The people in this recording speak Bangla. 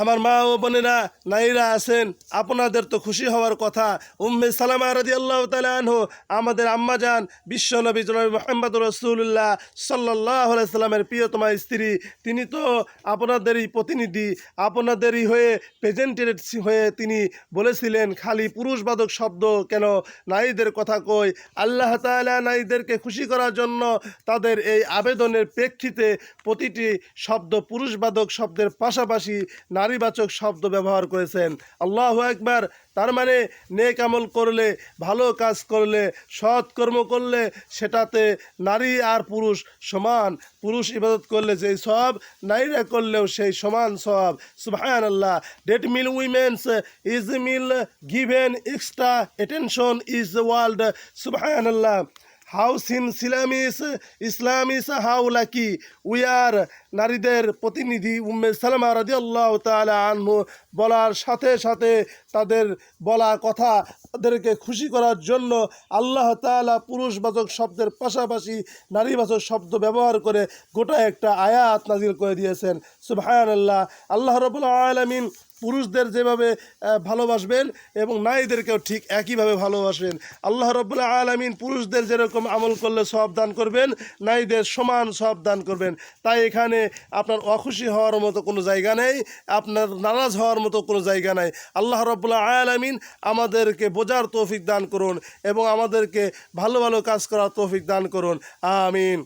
আমার মা ও বোনেরা নারীরা আছেন, আপনাদের তো খুশি হওয়ার কথা। উম্মে সালামা রাদিয়াল্লাহু তাআলা আনহু, আমাদের আম্মাজান বিশ্বনবী জনাব মুহাম্মদ রাসূলুল্লাহ সাল্লাল্লাহু আলাইহি সাল্লামের প্রিয়তমা স্ত্রী, তিনি তো আপনাদেরই প্রতিনিধি, আপনাদেরই হয়ে প্রেজেন্টেড হয়ে তিনি বলেছিলেন, খালি পুরুষবাদক শব্দ কেন, নারীদের কথা কই। আল্লাহ তাআলা নারীদেরকে খুশি করার জন্য তাদের এই আবেদনের প্রেক্ষিতে প্রতিটি শব্দ পুরুষবাদক শব্দের পাশাপাশি নারীবাচক শব্দ ব্যবহার করেছেন। আল্লাহু আকবার। তার মানে নেক আমল করলে, ভালো কাজ করলে, সৎ কর্ম করলে সেটাতে নারী আর পুরুষ সমান। পুরুষ ইবাদত করলে যেই সওয়াব, নারীরা করলেও সেই সমান সওয়াব। সুবহানাল্লাহ। That meal women's is meal given extra attention is the world. সুবহানাল্লাহ। House in Islam is how lucky we are. নারীদের প্রতিনিধি উম্মে সালামা রাদিয়াল্লাহু তাআলা আনহু বলার সাথে সাথে তাদের বলা কথা তাদেরকে খুশি করার জন্য আল্লাহ তাআলা পুরুষবাচক শব্দের পাশাপাশি নারীবাচক শব্দ ব্যবহার করে গোটা একটা আয়াত নাজিল করে দিয়েছেন। সুবহানাল্লাহ। আল্লাহ রাব্বুল আলামিন পুরুষদের যেভাবে ভালোবাসবেন এবং নারীদেরকেও ঠিক একইভাবে ভালোবাসবেন। আল্লাহ রাব্বুল আলামিন পুরুষদের যেরকম আমল করলে সওয়াব দান করবেন, নারীদের সমান সওয়াব দান করবেন। তাই এখানে আপনার অখুশি হওয়ার মতো কোনো জায়গা নেই, আপনার নারাজ হওয়ার মতো কোনো জায়গা নেই। আল্লাহ রাব্বুল আলামিন আমাদেরকে বোঝার তৌফিক দান করুন এবং আমাদেরকে ভালো ভালো কাজ করার তৌফিক দান করুন। আমিন।